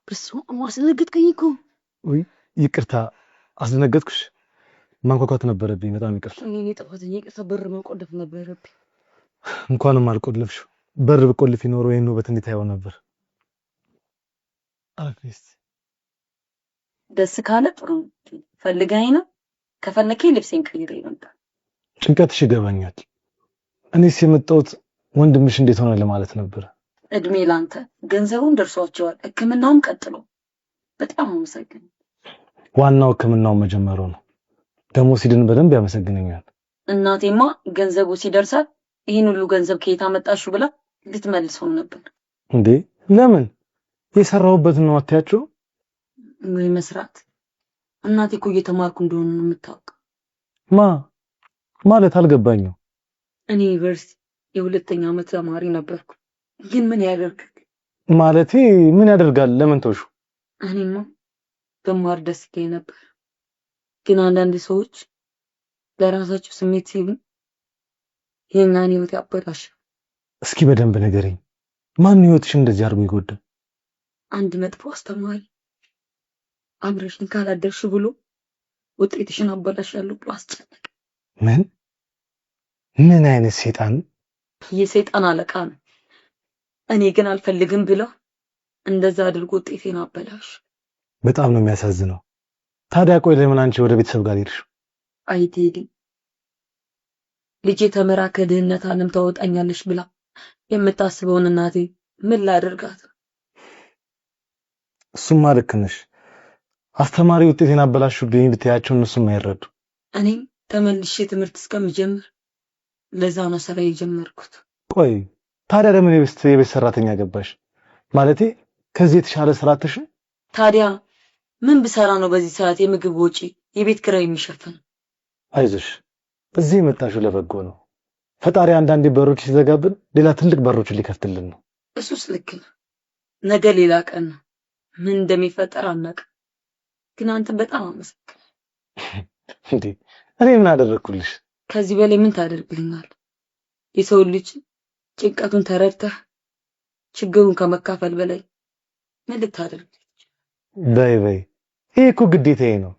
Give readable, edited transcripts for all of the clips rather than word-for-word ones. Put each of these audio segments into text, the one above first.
በስመ አብ አስደነገጥከኝ እኮ። ወይ ይቅርታ አስደነገጥኩሽ። ማንኳኳት ነበረብኝ። በጣም ይቅርታ። እኔ ጥፋተኛ ይቅርታ። በር መቆለፍ ነበረብኝ። እንኳንም አልቆልፍሽው። በር ብቆልፍ ይኖር ወይ ነው በትንቢት አይሆን ነበር። አክሊስ ደስ ካለ ጥሩ ፈልጋኝ ነው። ከፈለከኝ ልብሴን ቀይሬ ነበር። ጭንቀትሽ ይገባኛል። እኔስ የመጣሁት ወንድምሽ እንዴት ሆነ ለማለት ነበር። እድሜ ላንተ። ገንዘቡን ደርሷቸዋል፣ ሕክምናውም ቀጥሎ። በጣም አመሰግናለሁ። ዋናው ሕክምናው መጀመሩ ነው። ደግሞ ሲድን በደንብ ያመሰግነኛል። እናቴማ ገንዘቡ ሲደርሳት ይህን ሁሉ ገንዘብ ከየት አመጣሽው ብላ ልትመልሰው ነበር። እንዴ ለምን? የሰራሁበት ነው አትያቸው ወይ መስራት። እናቴ እኮ እየተማርኩ እንደሆነ ነው የምታውቀው። ማለት አልገባኝም። እኔ ዩኒቨርሲቲ የሁለተኛ ዓመት ተማሪ ነበርኩ። ግን ምን ያደርጋል? ማለቴ ምን ያደርጋል? ለምን ተውሹ? እኔማ በማር ደስ ይለኝ ነበር። ግን አንዳንድ ሰዎች ለራሳቸው ስሜት ሲሉ የእኛን ህይወት ያበላሻል። እስኪ በደንብ ንገረኝ። ማን ህይወትሽን እንደዚህ አድርጎ ይጎዳል? አንድ መጥፎ አስተማሪ አብረሽን ካላደርሽ ብሎ ውጤትሽን አበላሻለሁ ብሎ አስጨነቀ። ምን አይነት ሰይጣን? የሰይጣን አለቃ ነው። እኔ ግን አልፈልግም ብለው እንደዛ አድርጎ ውጤቴን አበላሽ። በጣም ነው የሚያሳዝነው። ታዲያ ቆይ ለምን አንቺ ወደ ቤተሰብ ጋር ሄድሽ? አይ ቴዲ፣ ልጄ ተመራ ከድህነት ዓለም ታወጣኛለሽ ብላ የምታስበውን እናቴ ምን ላደርጋት? እሱማ ልክ ነሽ። አስተማሪ ውጤቴን አበላሹብኝ ብትያቸው እነሱም አይረዱ። እኔም ተመልሼ ትምህርት እስከምጀምር ለዛ ነው ስራ የጀመርኩት። ቆይ ታዲያ ለምን የቤት ሰራተኛ ገባሽ? ማለቴ ከዚህ የተሻለ ስራ አትሽ? ታዲያ ምን ብሰራ ነው በዚህ ሰዓት የምግብ ወጪ የቤት ኪራይ የሚሸፍነው? አይዞሽ፣ እዚህ የመጣሽው ለበጎ ነው። ፈጣሪ አንዳንዴ በሮች ሲዘጋብን ሌላ ትልቅ በሮችን ሊከፍትልን ነው። እሱስ ልክ ነው። ነገ ሌላ ቀን ነው። ምን እንደሚፈጠር አናውቅም። ግን አንተ በጣም አመሰግናለሁ። እንዴ እኔ ምን አደረኩልሽ? ከዚህ በላይ ምን ታደርግልኛል? የሰው ልጅ ጭንቀቱን ተረድተህ ችግሩን ከመካፈል በላይ ምን ልታደርግ? በይ ይሄ እኮ ግዴታዬ ነው።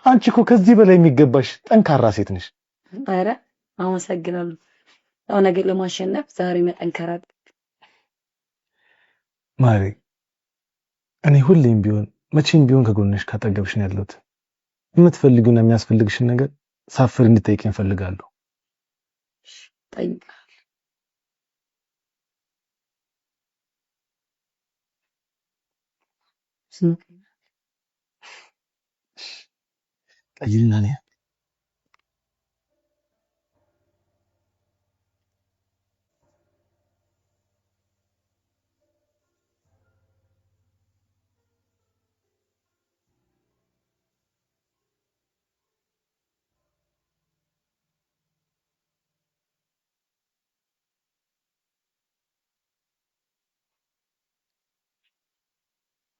አንቺ እኮ ከዚህ በላይ የሚገባሽ ጠንካራ ሴት ነሽ። ኧረ አመሰግናለሁ። ያው ነገር ለማሸነፍ ዛሬ መጠንከር አለብኝ። ማሪ፣ እኔ ሁሌም ቢሆን መቼም ቢሆን ከጎንሽ ካጠገብሽ ነው ያለሁት። የምትፈልጊውና የሚያስፈልግሽን ነገር ሳፍር እንድጠይቀኝ እፈልጋለሁ። ጠይቃለሁ። ጠይልና ነኝ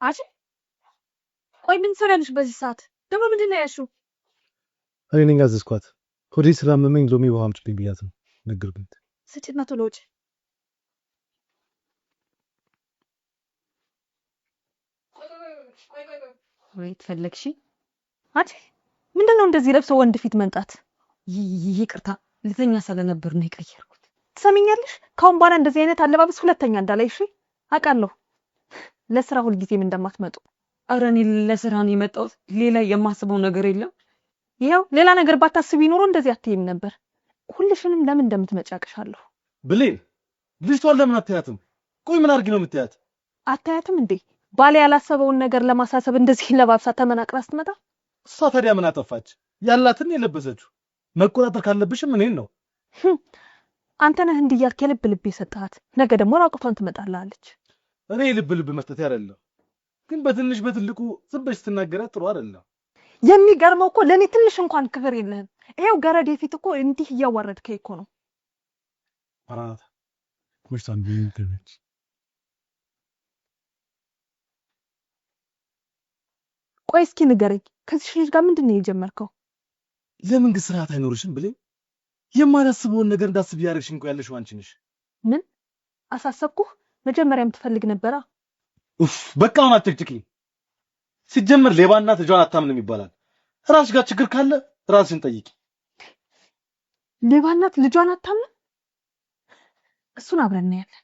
አጂ ቆይ ምን ትሰሪያለሽ በዚህ ሰዓት? ደግሞ ምንድን ነው ያልሽው? እኔ ነኝ ያዘዝኳት። ሆዴ ስላመመኝ ሎሚ ውሃ አምጪልኝ ብያት ነው። ነገርኩት። ስጪና ቶሎ ውጪ። ወይ ተፈለግሽ? አጂ ምንድነው እንደዚህ ለብሶ ወንድ ፊት መንጣት? ይቅርታ ልተኛ ስለነበር ነው የቀየርኩት። ትሰሚኛለሽ? ካሁን በኋላ እንደዚህ አይነት አለባበስ ሁለተኛ እንዳላይሽ አውቃለሁ። ለስራ ሁሉ ጊዜም እንደማትመጡ። ኧረ እኔ ለስራ ነው የመጣሁት። ሌላ የማስበው ነገር የለም። ይሄው ሌላ ነገር ባታስቢ ኖሮ እንደዚህ አትይም ነበር። ሁልሽንም ለምን እንደምትመጪ አውቅሻለሁ። ብሌን ልጅቷን ለምን አታያትም? ቆይ ምን አድርጊ ነው የምታያት? አታያትም እንዴ? ባሌ ያላሰበውን ነገር ለማሳሰብ እንደዚህ ለባብሳ ተመናቅራ ስትመጣ። እሷ ታዲያ ምን አጠፋች? ያላትን የለበሰችው። መቆጣጠር ካለብሽም እኔን ነው። አንተ ነህ እንዲህ እያልክ የልብ ልብ የሰጠሃት። ነገ ደግሞ ራቁቷን ትመጣልሃለች። እኔ ልብ መስጠት አይደለም፣ ግን በትንሽ በትልቁ ዝም ብለሽ ስትናገራት ጥሩ አይደለም። የሚገርመው እኮ ለኔ ትንሽ እንኳን ክብር የለህም። ይሄው ገረድ ፊት እኮ እንዲህ እያዋረድከኝ እኮ ነው። አራት ምሽታን ቢንከነች ቆይ እስኪ ንገረኝ፣ ከዚህ ልጅ ጋር ምንድን ነው የጀመርከው? ለምን ግን ስርዓት አይኖርሽም ብለኝ? የማላስበውን ነገር እንዳስብ ያደርግሽኝ እኮ ያለሽው አንቺ ነሽ። ምን አሳሰብኩህ? መጀመሪያም ትፈልግ ነበራ። ኡፍ በቃ አሁን አትጭቅጭቂ። ሲጀመር ሌባና ልጇን አታምንም ይባላል። ራስሽ ጋር ችግር ካለ ራስሽን ጠይቂ። ሌባናት ልጇን አታምንም? እሱን አብረን እናያለን።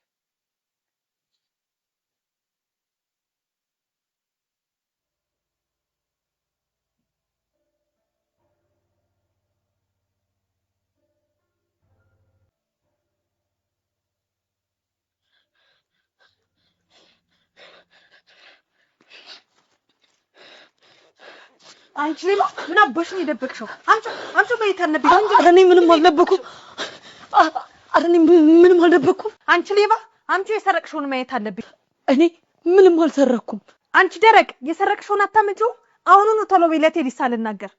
አንቺ ሌባ ምን አባሽ ነው የደበቅሽው? አንቺ በየት አለብኝ? እኔ ምንም አልደበኩም። እኔ ምንም አልደበኩም። አንቺ ሌባ አንቺ የሰረቅሽውን ማየት አለብኝ። እኔ ምንም አልሰረኩም። አንቺ ደረቅ የሰረቅሽውን አታምጪው። አሁኑኑ ቶሎ በይ ለቴዲ ሳልናገር።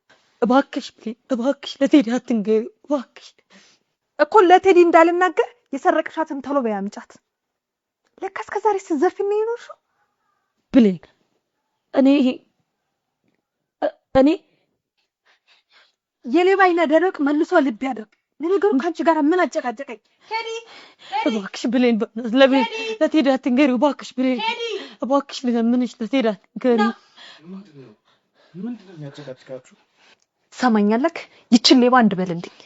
እባክሽ እባክሽ ለቴዲ አትንገሪ እባክሽ። እኮ ለቴዲ እንዳልናገር የሰረቅሻትን ቶሎ በይ አምጫት። ለካ እስከ ዛሬ ስትዘርፊ ነው የኖርሽው ብሌን። እኔ የሌባ አይነ ደረቅ መልሶ ልብ ያደርግ። ለነገሩ ካንቺ ጋር ምን አጨቃጨቀኝ? ቴዲ እባክሽ ብሌን ለቴዲ አትንገሪ እባክሽ ብሌን። እባክሽ ለምንሽ ለቴዲ አትንገሪ። ምንድነው የሚያጨቃጭቃችሁ? ሰማኛለክ? ይችን ሌባ እንድበልልኝ።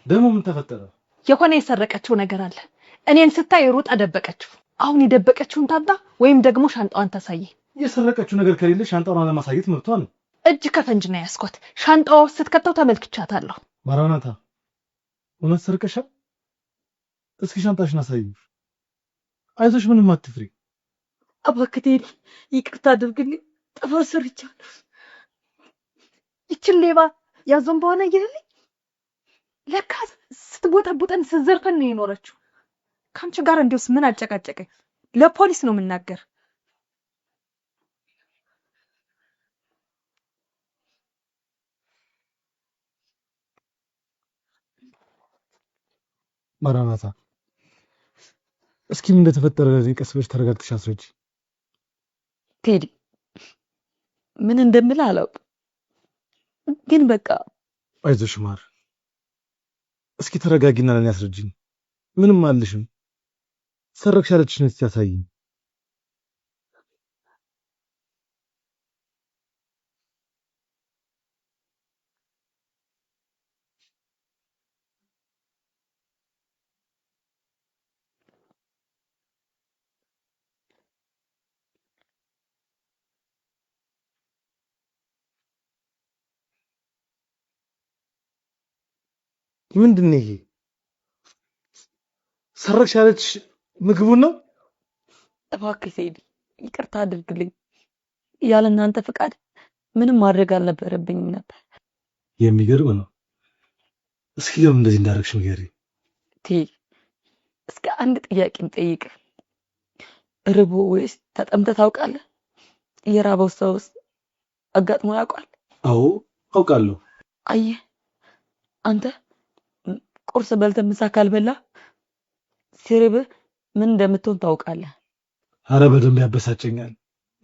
ደግሞ ምን ተፈጠረ? የሆነ የሰረቀችው ነገር አለ። እኔን ስታይ ሩጣ ደበቀችው። አሁን የደበቀችውን ታጣ ወይም ደግሞ ሻንጣዋን ታሳይ። የሰረቀችው ነገር ከሌለ ሻንጣዋን ለማሳየት መብቷ ነው። እጅ ከፈንጅ ነው ያስኳት። ሻንጣዋ ውስጥ ስትከተው ተመልክቻታለሁ። ማራናታ እውነት ሰርቀሻል? እስኪ ሻንጣሽን አሳይኝ። አይዞሽ ምንም አትፍሪ። እባክህ ቴዲ ይቅርታ አድርግልኝ። ጥፋት ሰርቻለሁ። ይችን ሌባ ያዞን በሆነ ይልልኝ። ለካ ስትቦጠቡጠን ስትዘርፈን ነው የኖረችው። ካንቺ ጋር እንዲውስ ምን አጨቃጨቀኝ? ለፖሊስ ነው የምናገር። ማራናታ እስኪ ምን እንደተፈጠረ ቀስ ብለሽ ተረጋግተሽ አስረጂ። ቴዲ ምን እንደምል አላውቅም፣ ግን በቃ አይዞሽ ማር። እስኪ ተረጋጊና ለኔ አስረጂኝ። ምንም አልልሽም። ሰረቅሽ ያለችሽን እስቲ ያሳይኝ። ምንድነው ይሄ? ሰረቅሽ ያለችሽ ምግቡን ነው? እባክህ ቴዲ ይቅርታ አድርግልኝ። ያለ እናንተ ፍቃድ ምንም ማድረግ አልነበረብኝም ነበር። የሚገርም ነው። እስኪ ለምን እንደዚህ እንዳደረግሽ ንገሪኝ። ቴዲ እስከ አንድ ጥያቄ ልጠይቅህ። ርቦ ወይስ ተጠምተህ ታውቃለህ? የራበው ሰውስ አጋጥሞ ያውቃል? አዎ አውቃለሁ። አየህ አንተ ቁርስ በልተህ ምሳ ካልበላህ ሲርብህ ምን እንደምትሆን ታውቃለህ። አረ በደንብ ያበሳጨኛል፣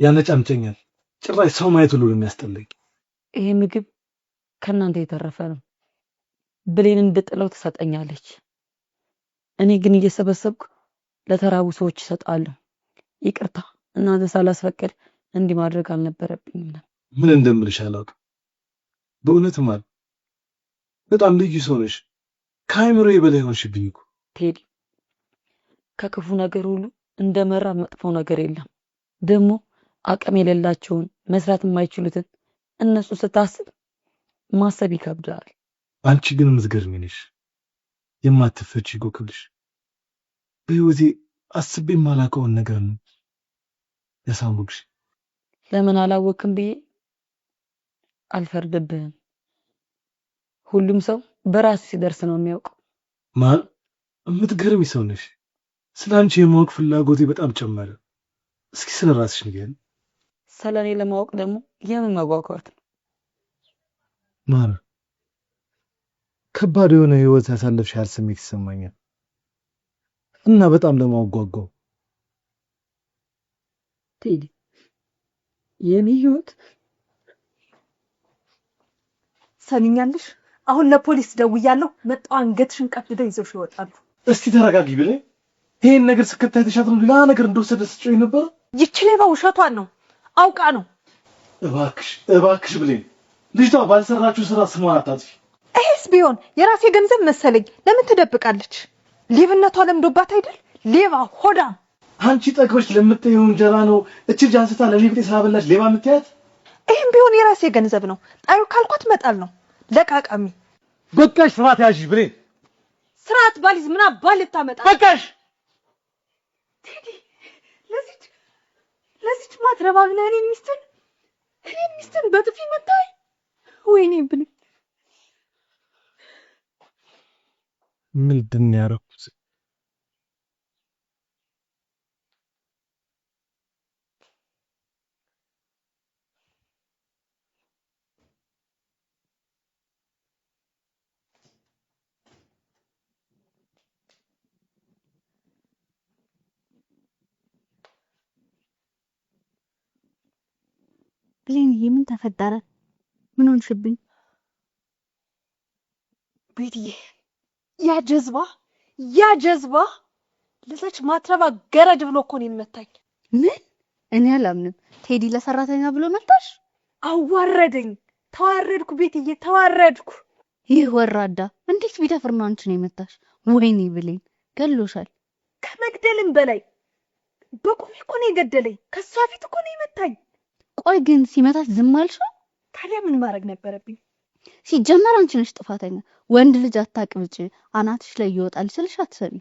ያነጫንጨኛል። ጭራሽ ሰው ማየት ሁሉ ነው የሚያስጠላኝ። ይሄ ምግብ ከእናንተ የተረፈ ነው። ብሌን እንድጥለው ትሰጠኛለች። እኔ ግን እየሰበሰብኩ ለተራቡ ሰዎች እሰጣለሁ። ይቅርታ እናንተ ሳላስፈቅድ እንዲህ ማድረግ አልነበረብኝም ነበር። ምን እንደምልሽ አላውቅም። በእውነት ማለት በጣም ልዩ ሰው ነሽ። ከአይምሮዬ በላይ ሆንሽብኝ እኮ ቴዲ። ከክፉ ነገር ሁሉ እንደመራ መጥፎ ነገር የለም። ደግሞ አቅም የሌላቸውን መስራት የማይችሉትን እነሱ ስታስብ ማሰብ ይከብዳል። አንቺ ግን ምትገርሚ ነሽ። የማትፈቺ ጎክብልሽ። በህይወቴ አስቤ የማላውቀውን ነገር ነው ያሳወቅሽ። ለምን አላወቅም ብዬ አልፈርድብህም። ሁሉም ሰው በራስ ሲደርስ ነው የሚያውቀው። ማን የምትገርሚ ሰው ነሽ። ስላንቺ የማወቅ ፍላጎቴ በጣም ጨመረ። እስኪ ስለ ራስሽ ንገሪኝ። ስለኔ ለማወቅ ደግሞ የምን መጓጓት ነው? ማር ከባድ የሆነ ህይወት ያሳለፍሽ ያህል ስሜት ይሰማኛል እና በጣም ለማወቅ ጓጓው። ቴዲ የኔ ህይወት ሰሚኛለሽ? አሁን ለፖሊስ ደውያለሁ። መጣው አንገትሽን ቀፍደው ይዘውሽ ይወጣሉ። እስቲ ተረጋጊ ብለኝ ይሄን ነገር ስከታይ ተሻትሩ ሌላ ነገር እንደወሰደ ስጮይ ነበር። ይቺ ሌባ ውሸቷን ነው አውቃ ነው። እባክሽ ብሌን ልጅቷ ባልሰራችሁ ስራ ስሟን አታጥፊ። እህስ ቢሆን የራሴ ገንዘብ መሰለኝ ለምን ትደብቃለች? ሌብነቷ ለምዶባት አይደል? ሌባ ሆዳ። አንቺ ጠግበሽ ለምትይው እንጀራ ነው እቺ ጃንስታ ለሊብጤ ሳበላሽ ሌባ የምትያት? ይሄም ቢሆን የራሴ ገንዘብ ነው። ጣዩ ካልኳት መጣል ነው። ለቃቃሚ በቃሽ። ስርዓት ያዥ ብሌን። ስርዓት ባሊዝ ምን አባል ልታመጣ? በቃሽ። ቴዲ ለዚች ማትረባ ብለህ እኔን ሚስትን በጥፊ መታኝ። ወይኔ ብሌን ምንድን ነው ያደረኩት? ብሌን ምን ተፈጠረ? ምን ሆንሽብኝ? ቤትዬ ያ ጀዝባ ለዛች ማትረባ ገረድ ብሎ እኮ እኔን መታኝ። ምን? እኔ አላምንም። ቴዲ ለሰራተኛ ብሎ መታሽ? አዋረደኝ። ተዋረድኩ ቤትዬ ተዋረድኩ። ይህ ወራዳ እንዴት ቢደፍር ነው አንቺን የመታሽ? ወይኔ ብሌን ገሎሻል። ከመግደልም በላይ በቁሜ እኮ ነው የገደለኝ። ከሷ ፊት እኮ ነው የመታኝ። ቆይ ግን ሲመታሽ ዝም አልሽው? ታዲያ ምን ማድረግ ነበረብኝ? ሲጀመር አንቺ ነሽ ጥፋተኛ። ወንድ ልጅ አታቅብጭ፣ አናትሽ ላይ ይወጣል ስልሽ አትሰሚ።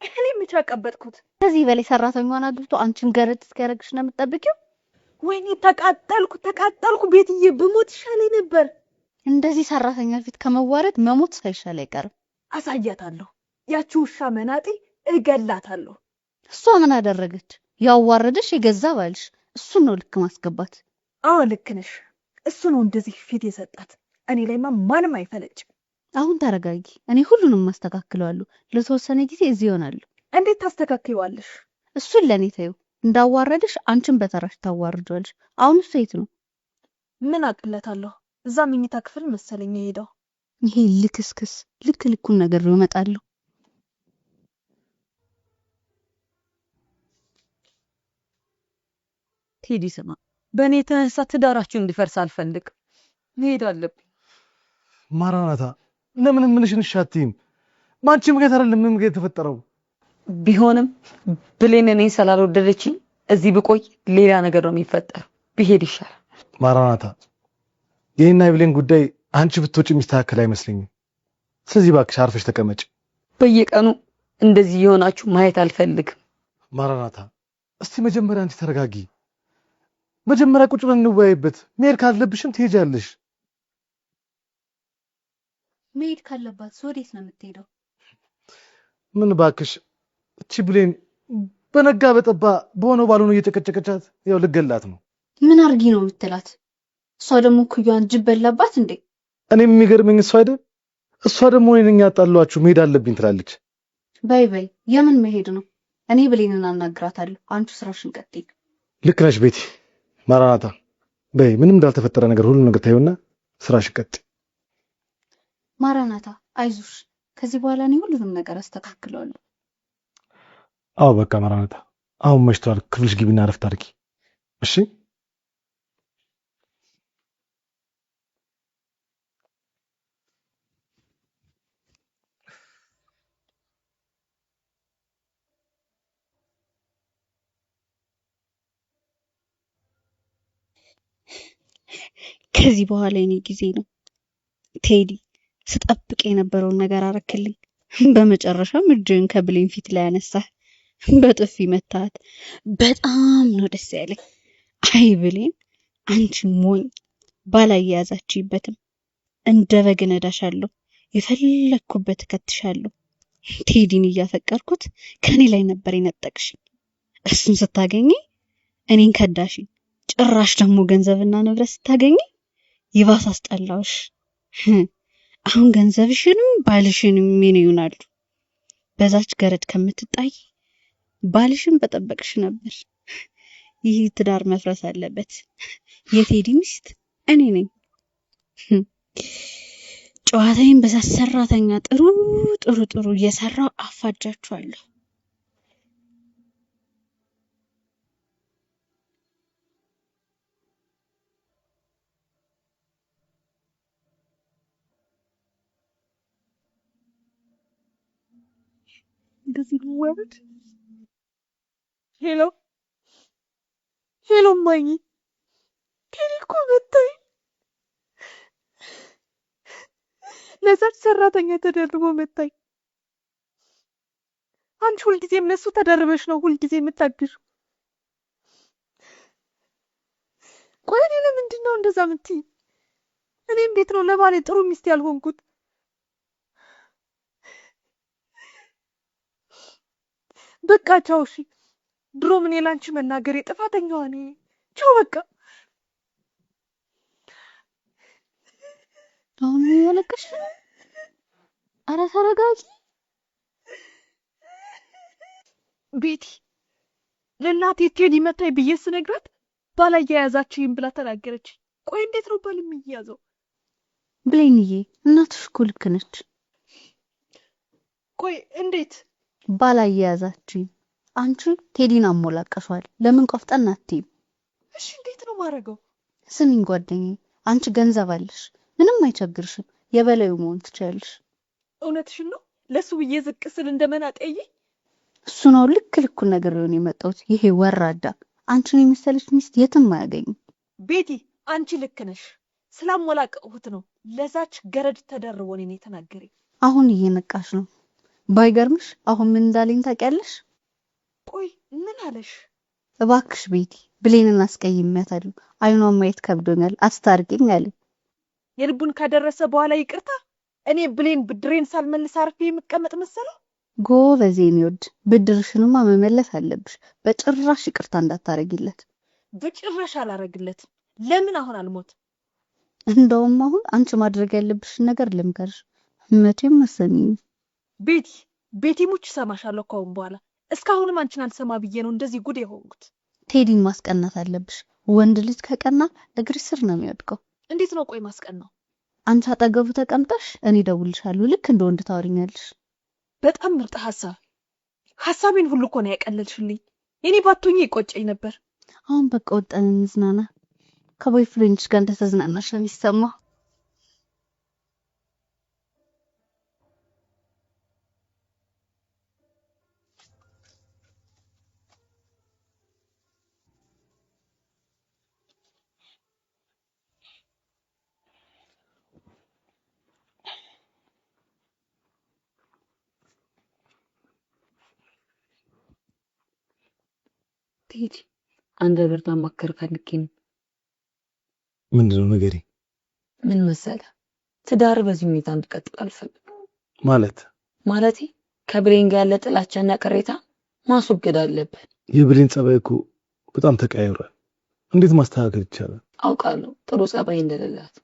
እኔ ብቻ ቀበጥኩት። ከዚህ በላይ ሰራተኛዋን አግብቶ አንቺን ገረድ እስኪያደርግሽ ነው የምትጠብቂው? ወይኔ ተቃጠልኩ ቤትዬ፣ ብሞት ይሻለኝ ነበር። እንደዚህ ሰራተኛ ፊት ከመዋረድ መሞት ሳይሻል አይቀርም። አሳያታለሁ። ያቺ ውሻ መናጤ እገላታለሁ። እሷ ምን አደረገች? ያዋረደሽ የገዛ ባልሽ። እሱን ነው ልክ ማስገባት። አዎ ልክ ነሽ። እሱ ነው እንደዚህ ፊት የሰጣት። እኔ ላይማ ማንም አይፈለጭም። አሁን ተረጋጊ። እኔ ሁሉንም ማስተካክለዋለሁ። ለተወሰነ ጊዜ እዚህ ይሆናል። እንዴት ታስተካክይዋለሽ? እሱን ለኔ ተይው። እንዳዋረደሽ አንቺን በተራሽ ታዋርጃለሽ። አሁን እሱ የት ነው? ምን አቅለታለሁ? እዛ መኝታ ክፍል መሰለኝ ሄደው። ይሄ ልክስክስ ልኩን ነገር ነው እመጣለሁ። ቴዲ ስማ፣ በእኔ የተነሳ ትዳራችሁ እንዲፈርስ አልፈልግም። መሄድ አለብኝ። ማራናታ ለምን ምንሽን ሻትይም? ማንቺ ምክንያት አይደለም ምን የተፈጠረው? ቢሆንም ብሌን እኔን ስላልወደደችኝ እዚህ ብቆይ ሌላ ነገር ነው የሚፈጠረው። ብሄድ ይሻላል። ማራናታ የኔና የብሌን ጉዳይ አንቺ ብትወጪ የሚስተካከል አይመስለኝም። ስለዚህ እባክሽ አርፈሽ ተቀመጭ። በየቀኑ እንደዚህ የሆናችሁ ማየት አልፈልግም። ማራናታ እስቲ መጀመሪያ አንቺ ተረጋጊ። መጀመሪያ ቁጭ ብለን እንወያይበት። መሄድ ካለብሽም ትሄጃለሽ። መሄድ ካለባት ወዴት ነው የምትሄደው? ምን እባክሽ እቺ ብሌን በነጋ በጠባ በሆነው ባልሆነው እየጨቀጨቀቻት ያው ልገላት ነው። ምን አርጊ ነው የምትላት? እሷ ደግሞ ኩያን ጅብ በላባት እንዴ? እኔም የሚገርመኝ እሷ አይደል እሷ ደግሞ እኔን ያጣሏችሁ መሄድ አለብኝ ትላለች። በይ የምን መሄድ ነው? እኔ ብሌንን አናግራታለሁ። አንቺ ስራሽን ቀጥይ። ልክ ነሽ ቤቲ። ማራናታ በይ ምንም እንዳልተፈጠረ ነገር ሁሉ ነገር ታዩና ስራሽን ቀጥይ። ማራናታ አይዞሽ፣ ከዚህ በኋላ እኔ ሁሉንም ነገር አስተካክለዋለሁ። አዎ በቃ ማራናታ አሁን መሽቷል። ክፍልሽ ግቢና አረፍት አድርጊ እሺ? ከዚህ በኋላ የኔ ጊዜ ነው። ቴዲ ስጠብቅ የነበረውን ነገር አረክልኝ። በመጨረሻም እጅን ከብሌን ፊት ላይ አነሳህ። በጥፊ መታት። በጣም ነው ደስ ያለኝ። አይ ብሌን አንቺ ሞኝ፣ ባላያያዛችሁበትም እንደ በግ ነዳሻለሁ፣ የፈለኩበት ከትሻለሁ። ቴዲን እያፈቀርኩት ከኔ ላይ ነበር የነጠቅሽኝ። እሱን ስታገኚ እኔን ከዳሽኝ። ጭራሽ ደግሞ ገንዘብና ንብረት ስታገኚ ይባስ አስጠላውሽ። አሁን ገንዘብሽንም ባልሽንም ምን ይሆናሉ? በዛች ገረድ ከምትጣይ ባልሽን በጠበቅሽ ነበር። ይህ ትዳር መፍረስ አለበት። የቴዲ ሚስት እኔ ነኝ። ጨዋታዬን በዛ ሰራተኛ ጥሩ እየሰራው አፋጃችኋለሁ። እንደዚህ ነው ወርድ። ሄሎ ሄሎ ማኝ ቴዲ እኮ መጣኝ። ለዛች ሰራተኛ ተደርቦ መጣኝ። አንቺ ሁልጊዜም ለሱ ተደርበሽ ነው ሁልጊዜ የምታግዥው። ቆይ እኔ ለምንድን ነው እንደዛ የምትይኝ? እኔ እንዴት ነው ለባሌ ጥሩ ሚስት ያልሆንኩት? በቃ ቻው። እሺ ድሮ ምን ላንቺ መናገሬ ጥፋተኛዋ እኔ። ቻው በቃ። አሁን ያለቀሽ? አረ ተረጋጊ ቤቲ። ለእናቴ ቴዲ መታኝ ብዬ ስነግራት ባላያያዛችሁኝ ብላ ተናገረች። ቆይ እንዴት ነው ባል የሚያዘው? ብሌንዬ፣ እናትሽ እኮ ልክ ነች። ቆይ እንዴት ባላያያዛችሁኝ? አንቺ ቴዲን አሞላቀሻል። ለምን ቆፍጠን አትይም? እሺ እንዴት ነው ማረገው? ስሚኝ ጓደኛዬ፣ አንቺ ገንዘብ አለሽ፣ ምንም አይቸግርሽም። የበላዩ መሆን ትችያለሽ። እውነትሽን ነው። ለሱ ብዬ ዝቅ ስል እንደመናጠይ እሱ ነው ልክ ልኩን ነገር ሊሆን የመጣሁት። ይሄ ወራዳ አንቺን የመሰለች ሚስት የትም አያገኝም። ቤቲ አንቺ ልክ ነሽ። ስላሞላቀሁት ነው ለዛች ገረድ ተደርቦ እኔን የተናገረኝ። አሁን እየነቃሽ ነው። ባይገርምሽ አሁን ምን እንዳለኝ ታውቂያለሽ? ቆይ ምን አለሽ? እባክሽ ቤቲ ብሌንን አስቀይሜያታለሁ። አይኗን ማየት ከብዶኛል፣ አስታርቂኝ አለ። የልቡን ካደረሰ በኋላ ይቅርታ። እኔ ብሌን ብድሬን ሳልመልስ አርፌ የምቀመጥ መሰለው? ጎበዝ የኔ ወድ፣ ብድርሽንማ መመለስ አለብሽ። በጭራሽ ይቅርታ እንዳታረጊለት። በጭራሽ አላረግለትም። ለምን አሁን አልሞት? እንደውም አሁን አንቺ ማድረግ ያለብሽን ነገር ልምከርሽ። መቼም መሰሚኝ ቤቲ ሙች ሰማሻለሁ ከአሁን በኋላ። እስካሁንም አንቺን አልሰማ ብዬ ነው እንደዚህ ጉድ የሆንኩት። ቴዲን ማስቀናት አለብሽ። ወንድ ልጅ ከቀና እግር ስር ነው የሚወድቀው። እንዴት ነው ቆይ ማስቀናው? አንቺ አጠገቡ ተቀምጠሽ እኔ ደውልሻለሁ፣ ልክ እንደ ወንድ ታወሪኛለሽ። በጣም ምርጥ ሐሳብ። ሐሳቤን ሁሉ እኮ ነው ያቀለልሽልኝ። የኔ ባቶኝ ይቆጨኝ ነበር። አሁን በቃ ወጣን እንዝናና። ከቦይፍሬንድሽ ጋር እንደተዝናናሽ ነው የሚሰማው። ቴዲ አንድ ነገር ማማከር ፈልጌ ነው። ምንድነው ነገሬ? ምን መሰለህ፣ ትዳር በዚህ ሁኔታ እንድቀጥል አልፈልግም። ማለቴ ከብሌን ጋር ያለ ጥላቻና ቅሬታ ማስወገድ አለብን። የብሌን ጸባይ እኮ በጣም ተቀያይሯል። እንዴት ማስተካከል ይቻላል? አውቃለሁ ጥሩ ጸባይ እንደሌላት፣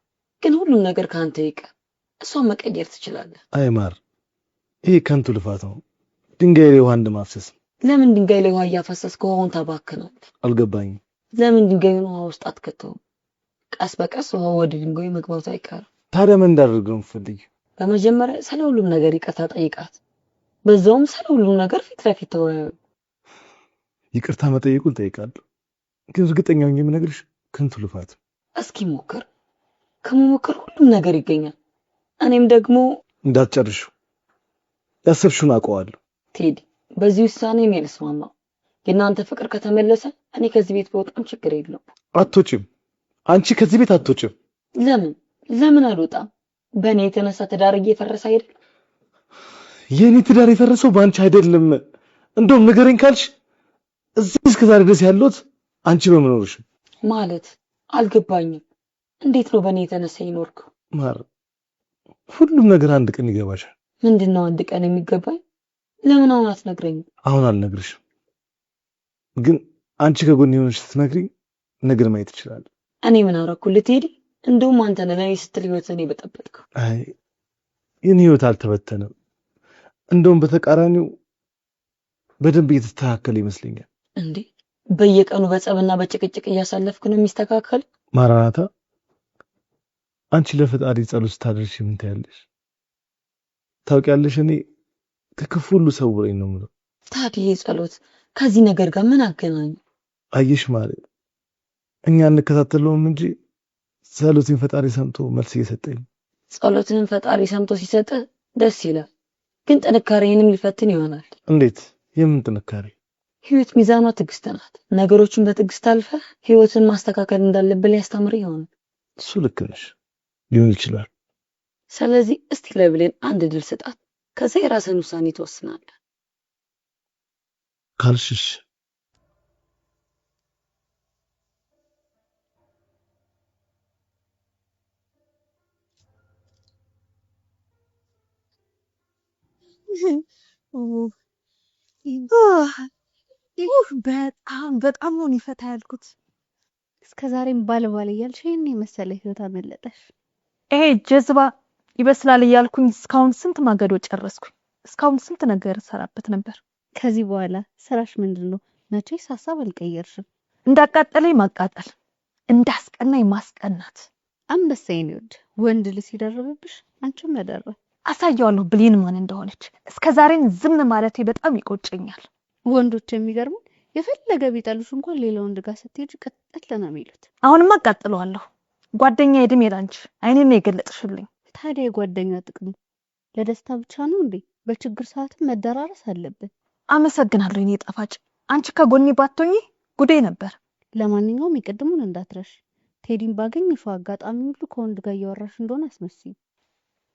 ግን ሁሉም ነገር ካንተ ይቀር። እሷን መቀየር ትችላለህ። አይ ማር፣ ይሄ ከንቱ ልፋት ነው። ድንጋይ ላይ ውሃ እንደማፍሰስ። ለምን ድንጋይ ላይ ውሃ እያፈሰስክ ውሃውን ታባክናለህ? አልገባኝም። ለምን ድንጋዩን ውሃ ውስጥ አትከተውም? ቀስ በቀስ ውሃ ወደ ድንጋዩ መግባቱ አይቀርም። ታዲያ ምን እንዳደርግ ነው የምትፈልጊው? በመጀመሪያ ስለ ሁሉም ነገር ይቅርታ ጠይቃት። በዛውም ስለ ሁሉም ነገር ፊት ለፊት ተወያዩ። ይቅርታ መጠየቁን ጠይቃለሁ፣ ግን እርግጠኛ ነኝ የምነግርሽ ከንቱ ልፋት። እስኪ ሞክር። ከመሞከር ሁሉም ነገር ይገኛል። እኔም ደግሞ እንዳትጨርሹ፣ ያሰብሽውን አውቀዋለሁ። ቴዲ በዚህ ውሳኔ እኔ ልስማማው። የእናንተ ፍቅር ከተመለሰ እኔ ከዚህ ቤት በወጣም ችግር የለውም። አትወጪም። አንቺ ከዚህ ቤት አትወጪም። ለምን አልወጣም? በእኔ የተነሳ ትዳር እየፈረሰ አይደል? የኔ ትዳር የፈረሰው በአንቺ አይደለም። እንደውም ንገረኝ ካልሽ እዚህ እስከዛሬ ድረስ ያለሁት አንቺ በመኖርሽ ማለት አልገባኝም። እንዴት ነው በእኔ የተነሳ ይኖርከው? ማር፣ ሁሉም ነገር አንድ ቀን ይገባሻል። ምንድነው አንድ ቀን የሚገባኝ? ለምን አሁን አትነግረኝም? አሁን አልነግርሽም፣ ግን አንቺ ከጎን የሆነሽ ስትነግሪኝ ነገር ማየት ይችላል። እኔ ምን አደረኩልህ ቴዲ? እንደውም አንተ ነህ ለኔ ስትል ህይወትን የበጠበጥከው። አይ የኔ ህይወት አልተበተነም። እንደውም በተቃራኒው በደንብ እየተስተካከለ ይመስለኛል። እንዴ በየቀኑ በጸብና በጭቅጭቅ እያሳለፍክ ነው የሚስተካከል? ማራናታ፣ አንቺ ለፈጣሪ ጸሎት ስታደርሺ ምን ታያለሽ? ታውቂያለሽ፣ እኔ ከክፉ ሁሉ ሰውረኝ ነው የምለው። ታዲያ ጸሎት ከዚህ ነገር ጋር ምን አገናኙ? አየሽ ማለት እኛ እንከታተለውም እንጂ ጸሎትን ፈጣሪ ሰምቶ መልስ እየሰጠኝ። ጸሎትን ፈጣሪ ሰምቶ ሲሰጥ ደስ ይላል። ግን ጥንካሬንም ሊፈትን ይሆናል። እንዴት? የምን ጥንካሬ? ህይወት ሚዛኗ ትዕግስት ናት። ነገሮችን በትዕግስት አልፈህ ህይወትን ማስተካከል እንዳለብን ሊያስተምር ይሆናል። እሱ ልክ ነሽ፣ ሊሆን ይችላል። ስለዚህ እስቲ ለብሌን አንድ ድል ስጣት፣ ከዛ የራስህን ውሳኔ ትወስናለህ። ካልሽሽ በጣም ነው ይፈታ ያልኩት። እስከዛሬም ባልባል እያልሽ ይሄን የመሰለ ህይወት አመለጠሽ። ይሄ ጀዝባ ይበስላል እያልኩኝ እስካሁን ስንት ማገዶ ጨረስኩኝ። እስካሁን ስንት ነገር ሰራበት ነበር። ከዚህ በኋላ ስራሽ ምንድነው? መቼስ ሀሳብ አልቀየርሽም። እንዳቃጠለኝ ማቃጠል፣ እንዳስቀናኝ ማስቀናት። አንበሳዬን ይወድ ወንድ ልጅ ሲደርብብሽ አንቺም መደረብ። አሳያለሁ ብሌን ማን እንደሆነች። እስከዛሬን ዝም ማለቴ በጣም ይቆጨኛል። ወንዶች የሚገርሙ የፈለገ ቢጠሉሽ እንኳን ሌላ ወንድ ጋር ስትሄጂ ቀጥል ነው የሚሉት። አሁንማ አቃጥለዋለሁ። ጓደኛ እድሜ ላንቺ አይኔን የገለጥሽልኝ። ታዲያ የጓደኛ ጥቅሙ ለደስታ ብቻ ነው እንዴ? በችግር ሰዓትም መደራረስ አለብን። አመሰግናለሁ የኔ ጣፋጭ። አንቺ ከጎኔ ባትሆኚ ጉዴ ነበር። ለማንኛውም የቅድሙን እንዳትረሽ። ቴዲን ባገኘሽው አጋጣሚ ሁሉ ከወንድ ጋር እያወራሽ እንደሆነ አስመስይ።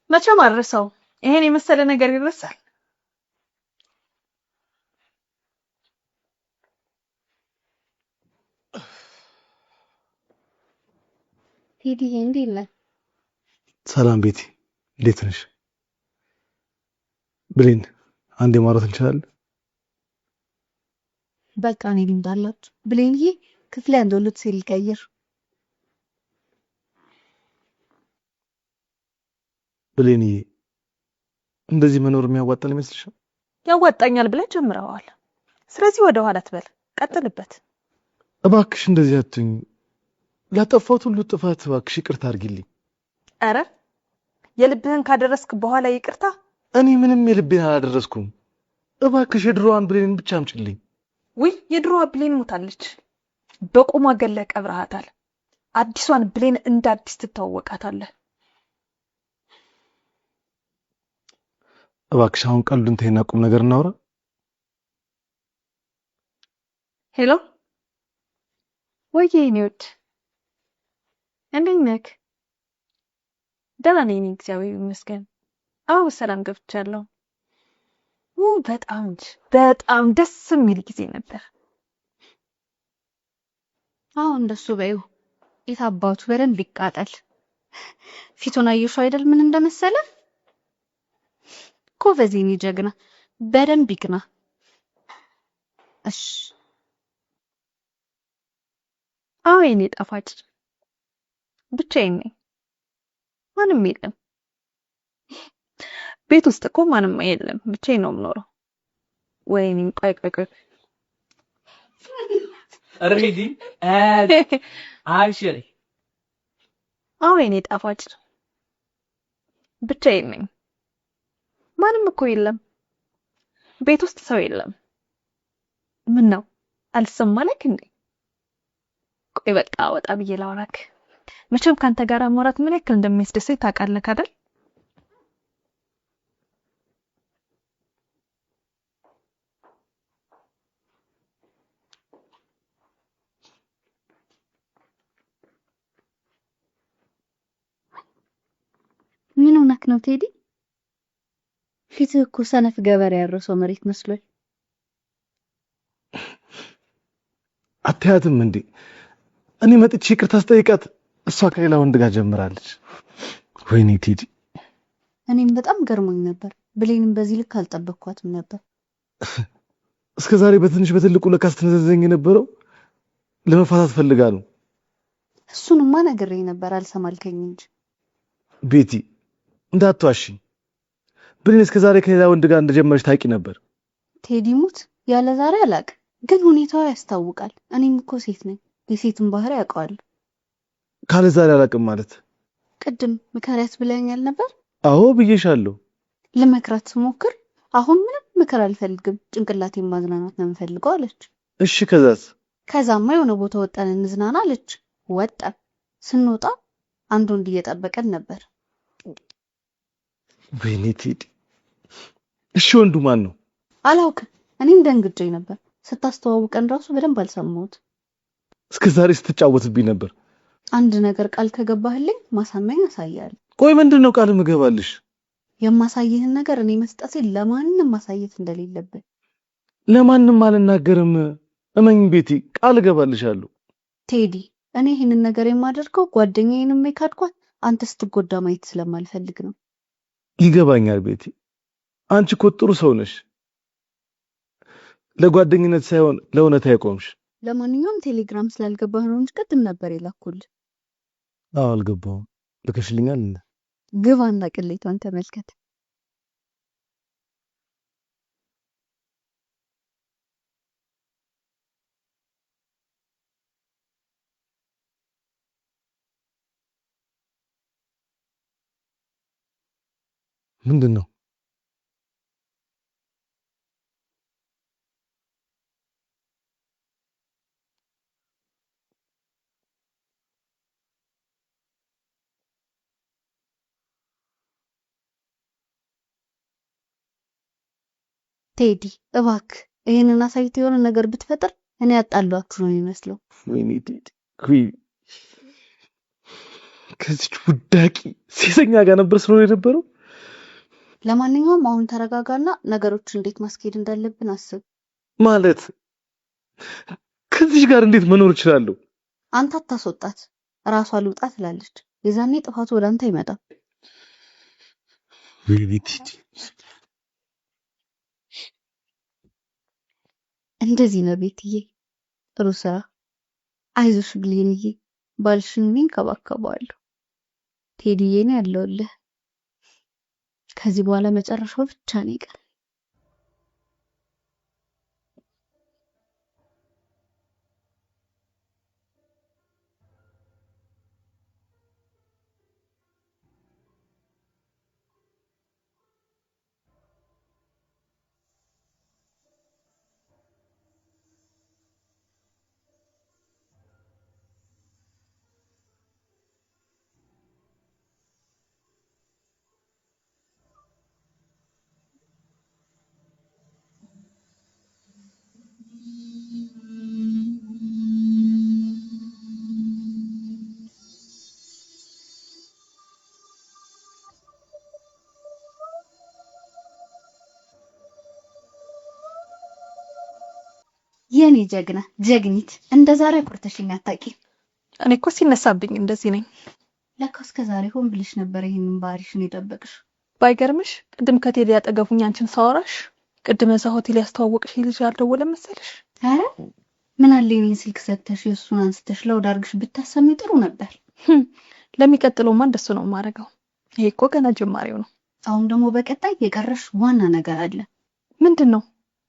መቼም አልረሳው። ይሄን የመሰለ ነገር ይረሳል? ቴዲ እንዴት ነህ? ሰላም ቤቲ፣ እንዴት ነሽ? ብሌን አንዴ ማውራት እንችላለን? በቃ እኔ ልምዳላችሁ። ብሌንዬ ክፍሌ አንድ ሁለት ሲል ቀይር። ብሌንዬ እንደዚህ መኖር የሚያዋጣን ይመስልሻል? ያዋጣኛል ብለህ ጀምረዋል። ስለዚህ ወደ ኋላ ትበል፣ ቀጥልበት። እባክሽ እንደዚህ አትሁኝ። ላጠፋሁት ሁሉ ጥፋት እባክሽ ይቅርታ አድርጊልኝ። አረ የልብህን ካደረስክ በኋላ ይቅርታ? እኔ ምንም የልቤን አላደረስኩም። እባክሽ የድሮዋን ብሌንን ብቻ አምጪልኝ። ውይ የድሮዋ ብሌን ሞታለች። በቁሟ ገለህ ቀብረሃታል። አዲሷን ብሌን እንደ አዲስ ትተዋወቃታለህ። እባክሽ አሁን ቀልዱን ተይና ቁም ነገር እናውራ። ሄሎ ወይዬ የኔ ውድ እንዴት ነህ? ደህና ነኝ እግዚአብሔር ይመስገን። አዎ ሰላም ገብቻለሁ። በጣም ደስ የሚል ጊዜ ነበር። አዎ እንደሱ በይው። የታባቱ በደንብ ይቃጠል። ፊቱን አየሽው አይደል ምን እንደመሰለ? ኮቨዚኒ ጀግና በደንብ ይግና። እሺ አዎ የኔ ጣፋጭ ብቻዬን ነኝ። ማንም የለም። ቤት ውስጥ እኮ ማንም የለም። ብቻዬን ነው የምኖረው። ወይኔ ቆይ ሬዲ አብሽሪ። አዎ የኔ ጣፋጭ ብቻዬን ነኝ። ማንም እኮ የለም። ቤት ውስጥ ሰው የለም። ምን ነው አልሰማለክ እንዴ? ቆይ በቃ ወጣ ብዬ ላውራክ። መቼም ካንተ ጋር ማውራት ምን ያክል እንደሚያስደስተኝ ታውቃለህ አይደል? ምን ሆነክ ነው ቴዲ? ፊትህ እኮ ሰነፍ ገበሬ ያረሰው መሬት መስሎኝ። አታያትም እንዴ? እኔ መጥቼ ይቅርታ ስጠይቃት እሷ ከሌላ ወንድ ጋር ጀምራለች። ወይኔ ቴዲ፣ እኔም በጣም ገርሞኝ ነበር። ብሌንም በዚህ ልክ አልጠበቅኳትም ነበር። እስከዛሬ በትንሽ በትልቁ ለካ ስትነዘዘኝ የነበረው ለመፋታት ፈልጋ ነው። እሱንማ ነግሬኝ ነበር አልሰማልከኝ እንጂ። ቤቲ እንዳትዋሽኝ። ብሌን እስከዛሬ ከሌላ ወንድ ጋር እንደጀመረች ታውቂ ነበር? ቴዲ ሙት ያለ ዛሬ አላውቅም፣ ግን ሁኔታው ያስታውቃል። እኔም እኮ ሴት ነኝ፣ የሴትን ባህሪ ያውቀዋል። ካለ ዛሬ አላውቅም ማለት? ቅድም ምከሪያት ብለኛል ነበር። አዎ ብዬሻለሁ። ለመክራት ስሞክር አሁን ምንም ምክር አልፈልግም፣ ጭንቅላቴን ማዝናናት ነው የምፈልገው አለች። እሺ ከዛስ? ከዛማ የሆነ ቦታ ወጣን እንዝናና አለች። ወጣን። ስንወጣ አንድ ወንድ እየጠበቀን ነበር። ወይኔ ቴዲ፣ እሺ ወንዱ ማን ነው? አላውቅም። እኔም ደንግጬ ነበር። ስታስተዋውቀን ራሱ በደንብ አልሰማሁት። እስከዛሬ ስትጫወትብኝ ነበር። አንድ ነገር ቃል ከገባህልኝ ማሳመኝ አሳያለሁ። ቆይ ምንድነው ቃል ምገባልሽ? የማሳይህን ነገር እኔ መስጠቴ ለማንም ማሳየት እንደሌለብህ። ለማንም አልናገርም። እመኝ ቤቲ፣ ቃል እገባልሻለሁ። ቴዲ፣ እኔ ይህንን ነገር የማደርገው ጓደኛዬንም የካድኳት አንተ ስትጎዳ ማየት ስለማልፈልግ ነው። ይገባኛል ቤቲ፣ አንቺ እኮ ጥሩ ሰው ነሽ። ለጓደኝነት ሳይሆን ለእውነት አይቆምሽ። ለማንኛውም ቴሌግራም ስላልገባህ ነው እንጂ ቅድም ነበር የላኩልህ። አዎ አልገባሁም። ልከሽልኛል? ግባና ቅሌቷን ተመልከት። ምንድነው? ቴዲ እባክህ ይሄንን አሳይቶ የሆነ ነገር ብትፈጥር እኔ ያጣላችሁ ነው የሚመስለው። ወይኔ ቴዲ፣ ከዚች ውዳቂ ሴሰኛ ጋር ነበር ስለ የነበረው። ለማንኛውም አሁን ተረጋጋና ነገሮች እንዴት ማስኬድ እንዳለብን አስብ። ማለት ከዚህ ጋር እንዴት መኖር እችላለሁ? አንተ አታስወጣት፣ ራሷ ልውጣ ትላለች። የዛኔ ጥፋቱ ወደ አንተ ይመጣል። እንደዚህ ነው ቤትዬ። ጥሩ ስራ። አይዞሽ ብሌንዬ፣ ባልሽን እንከባከባለሁ። ቴዲዬ ነው ያለውልህ። ከዚህ በኋላ መጨረሻው ብቻ ነው ይቀር። የኔ ጀግና ጀግኒት፣ እንደ ዛሬ አኩርተሽኝ አታውቂም። እኔ እኮ ሲነሳብኝ እንደዚህ ነኝ። ለካ እስከ ዛሬ ሆን ብለሽ ነበር ይሄንን ባህሪሽን የጠበቅሽ። ባይገርምሽ ቅድም ከቴዲ ያጠገቡኝ አንቺን ሳወራሽ ቅድም እዛ ሆቴል ያስተዋወቅሽ ልጅ አልደወለ መሰለሽ? ኧረ ምን አለ የኔን ስልክ ሰጥተሽ የእሱን አንስተሽ ለውድ አድርግሽ ብታሰሚ ጥሩ ነበር። ለሚቀጥለውማ እንደሱ ነው የማደርገው። ይሄ እኮ ገና ጅማሬው ነው። አሁን ደግሞ በቀጣይ የቀረሽ ዋና ነገር አለ። ምንድን ነው?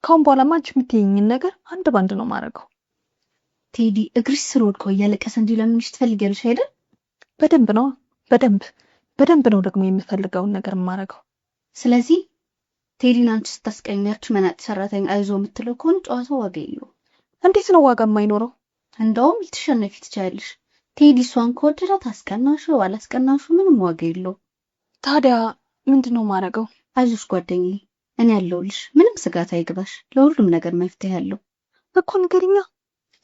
ካሁን በኋላማ አንቺ የምትይኝን ነገር አንድ ባንድ ነው የማደርገው። ቴዲ እግርሽ ስር ወድቆ እያለቀሰ እንዲለምንሽ ትፈልጊያለሽ አይደል? በደንብ ነው፣ በደንብ ነው ደግሞ የምፈልገውን ነገር የማደርገው። ስለዚህ ቴዲን አንቺ ስታስቀኛች መናጥ ሰራተኛ አይዞ የምትለው ከሆነ ጨዋታው ዋጋ የለውም። እንዴት ነው ዋጋ የማይኖረው? እንደውም ልትሸነፊ ትችያለሽ። ቴዲ እሷን ከወደዳት አስቀናሽው አላስቀናሽው ምንም ዋጋ የለውም። ታዲያ ምንድን ነው የማደርገው? አይዞሽ ጓደኛዬ፣ እኔ ያለሁልሽ። ምንም ስጋት አይግባሽ። ለሁሉም ነገር መፍትሄ አለው እኮ ንገሪኛ።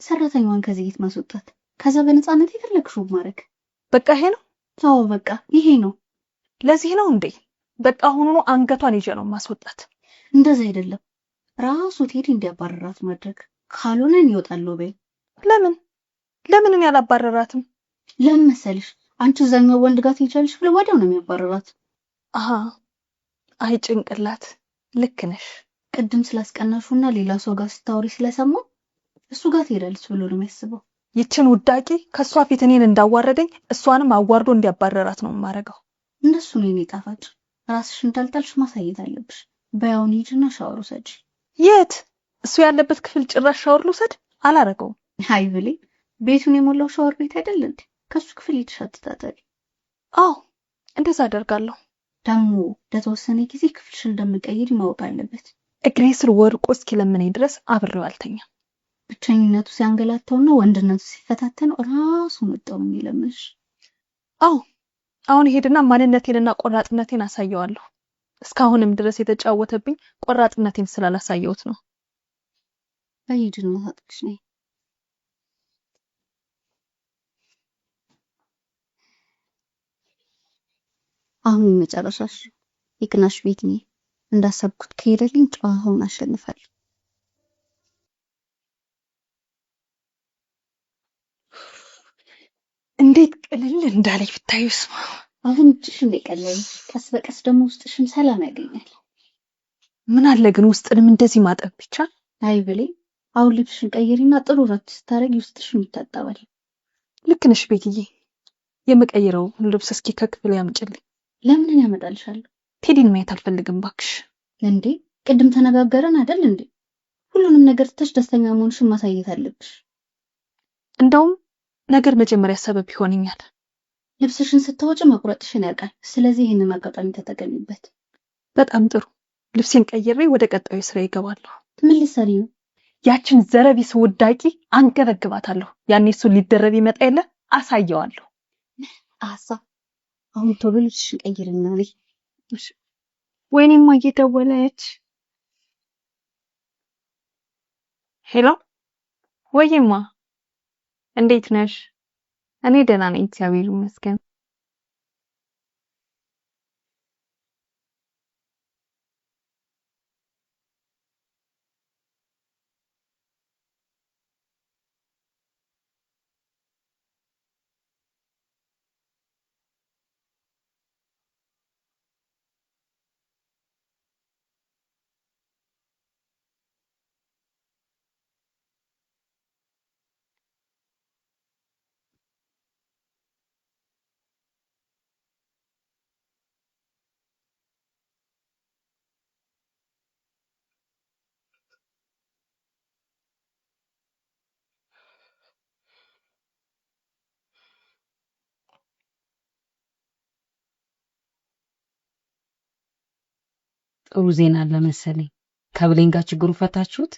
ሰራተኛዋን ከዚህ ቤት ማስወጣት፣ ከዛ በነፃነት የፈለግሽው ማድረግ። በቃ ይሄ ነው? አዎ በቃ ይሄ ነው። ለዚህ ነው እንዴ? በቃ አሁኑኑ አንገቷን ይዤ ነው ማስወጣት። እንደዛ አይደለም፣ ራሱ ቴዲ እንዲያባረራት ማድረግ። ካልሆነ እኔ እወጣለሁ በይ። ለምን እኔ አላባረራትም? ለምን መሰልሽ? አንቺ እዛኛው ወንድ ጋር ትሄጃለሽ ብለው ወዲያው ነው የሚያባረራት። አሃ፣ አይ ጭንቅላት፣ ልክ ነሽ። ቅድም ስላስቀናሹና ሌላ ሰው ጋር ስታወሪ ስለሰማው እሱ ጋር ትሄዳለች ብሎ ነው የሚያስበው። ይችን ውዳቂ ከሷ ፊት እኔን እንዳዋረደኝ እሷንም አዋርዶ እንዲያባረራት ነው የማደርገው። እንደሱ ነው የኔ ጣፋጭ። ራስሽ እንዳልጣልሽ ማሳየት አለብሽ። በያውን ሂጂና ሻወር ውሰጂ። የት? እሱ ያለበት ክፍል ጭራሽ ሻወር ልውሰድ? አላረገውም። አይ ብሌ፣ ቤቱን የሞላው ሻወር ቤት አይደል እንዴ? ከሱ ክፍል ሂድሽ አትታጠቢ። አዎ እንደዛ አደርጋለሁ። ደግሞ ለተወሰነ ጊዜ ክፍልሽ እንደምቀይሪ ማወቅ አለበት። እግሬ ስር ወርቆ እስኪለምነኝ ድረስ አብሬው አልተኛም። ብቸኝነቱ ሲያንገላታውና ወንድነቱ ሲፈታተነው ራሱ መጣው የሚለምንሽ። አዎ አሁን ሄድና ማንነቴንና ቆራጥነቴን አሳየዋለሁ። እስካሁንም ድረስ የተጫወተብኝ ቆራጥነቴን ስላላሳየሁት ነው። በይድና ታጥቅሽ ነኝ። አሁን መጨረሻሽ ይቅናሽ ቤት ነኝ። እንዳሰብኩት ከሄደልኝ ጨዋታውን አሸንፋለሁ። እንዴት ቅልል እንዳለኝ ብታዩስ። አሁን እጅሽ እንደቀለለ ቀስ በቀስ ደግሞ ውስጥሽም ሰላም ያገኛል። ምን አለ ግን ውስጥንም እንደዚህ ማጠብ ይቻል? አይ ብሌ አሁን ልብስሽን ቀይሪና ጥሩ ራት ስታረጊ ውስጥሽም ይታጠባል። ልክ ነሽ ቤትዬ። የምቀይረው ልብስ እስኪ ከክፍል ያምጭልኝ። ለምን ያመጣልሻለሁ? ቴዲን ማየት አልፈልግም ባክሽ። እንዴ ቅድም ተነጋገረን አይደል እንዴ? ሁሉንም ነገር ትተሽ ደስተኛ መሆንሽን ማሳየት አለብሽ። እንደውም ነገር መጀመሪያ ሰበብ ይሆንኛል። ልብስሽን ስትወጪ መቁረጥሽን ያውቃል። ስለዚህ ይሄንን አጋጣሚ ተጠቀሚበት። በጣም ጥሩ። ልብሴን ቀይሬ ወደ ቀጣዩ ስራ ይገባለሁ። ምን ልትሰሪ ነው? ያችን ዘረቢስ ውዳቂ አንገበግባታለሁ። ያኔ እሱ ሊደረብ ይመጣ የለ አሳየዋለሁ። አሳ አሁን ቶሎ ልብስሽን ቀይሪና ነይ። ወይኔማ እየደወለች። ሄሎ ወይማ እንዴት ነሽ? እኔ ደህና ነኝ እግዚአብሔር ይመስገን። ጥሩ ዜና አለ መሰለኝ። ከብሌን ጋር ችግሩ ፈታችሁት?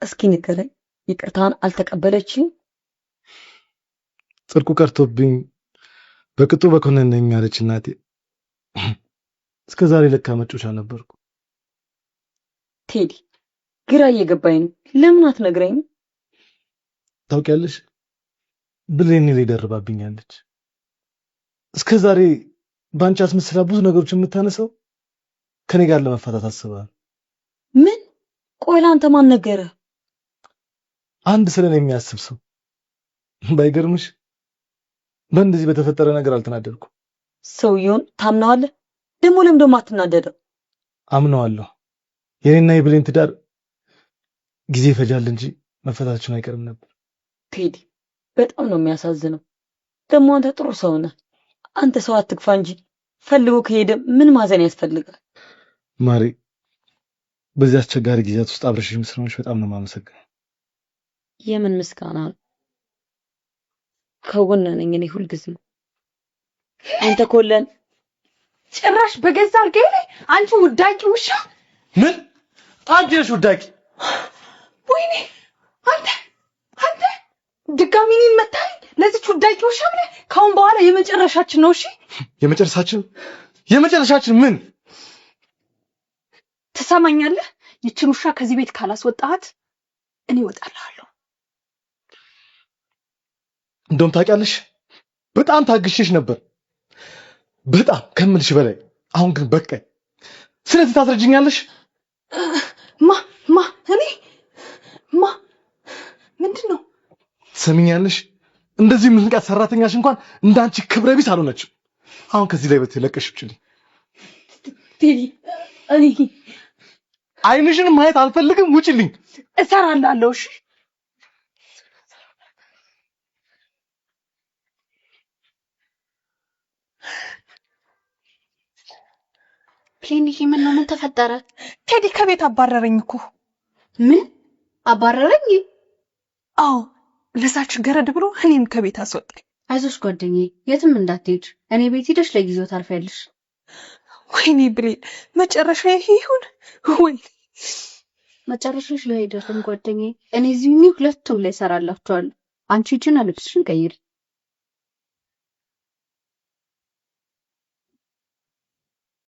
እስኪ ንገረኝ፣ ይቅርታን አልተቀበለችም? ጽድቁ ቀርቶብኝ በቅጡ በኮነነኝ አለች እናቴ። እስከ ዛሬ ለካ መጮቻ ነበርኩ። ቴዲ ግራ እየገባኝ ነው። ለምን አትነግረኝም? ታውቂያለሽ ብሌን ላይ ደርባብኛለች። እስከ ዛሬ ባንቺ አስመስላ ብዙ ነገሮች የምታነሳው ከኔ ጋር ለመፋታት አስባ። ምን? ቆይ ላንተ ማን ነገረ? አንድ ስለኔ የሚያስብ ሰው። ባይገርምሽ በእንደዚህ በተፈጠረ ነገር አልተናደድኩም። ሰውየውን ታምነዋለህ? ደግሞ ለምን ደሞ አትናደደው? አምነዋለሁ። የኔና የብሌን ትዳር ጊዜ ይፈጃል እንጂ መፈታታችን አይቀርም ነበር። ቴዲ በጣም ነው የሚያሳዝነው። ደግሞ አንተ ጥሩ ሰው ነህ። አንተ ሰው አትግፋ እንጂ ፈልጎ ከሄደ ምን ማዘን ያስፈልጋል? ማሪ፣ በዚህ አስቸጋሪ ጊዜያት ውስጥ አብረሽኝ ስለሆንሽ በጣም ነው የማመሰግነው። የምን ምስጋና ነው? ከጎንህ ነኝ እኔ ሁልጊዜም። አንተ ኮለን ጭራሽ በገዛ አልጋዬ ላይ አንቺ ውዳቂ ውሻ! ምን? አንቺ ነሽ ውዳቂ? ወይኔ አንተ ድጋሚ እኔን መታኝ ለዚች ውዳቂ ውሻ ብለህ። ካሁን በኋላ የመጨረሻችን ነው። እሺ የመጨረሻችን ምን? ትሰማኛለህ? ይችን ውሻ ከዚህ ቤት ካላስወጣሃት እኔ እወጣልሃለሁ። እንደውም ታውቂያለሽ በጣም ታግሼሽ ነበር፣ በጣም ከምልሽ በላይ። አሁን ግን በቃኝ። ስለዚህ ታስረጅኛለሽ? እኔ ምንድን ነው? ትሰሚኛለሽ? እንደዚህ የምትንቃት ሰራተኛሽ እንኳን እንዳንቺ ክብረ ቢስ አልሆነችም። አሁን ከዚህ ላይ በተለቀሽ ብቻልኝ። ቴዲ እኔ አይንሽን ማየት አልፈልግም። ውጪልኝ። እሰራላለሁ። እሺ ፕሌንዬ ምን ተፈጠረ? ቴዲ ከቤት አባረረኝ እኮ። ምን አባረረኝ? አዎ ለዛች ገረድ ብሎ እኔን ከቤት አስወጣኝ። አይዞሽ ጓደኛዬ፣ የትም እንዳትሄጂ። እኔ ቤት ሄደሽ ለጊዜው ታርፊያለሽ። ወይኔ ብሌን መጨረሻ ይሄ ይሁን ወይ? መጨረሻሽ ላይ አይደለም ጓደኛዬ። እኔ እዚሁ ሁለቱም ላይ እሰራላችኋለሁ። አንቺ ሂጂና ልብስሽን ቀይሪ።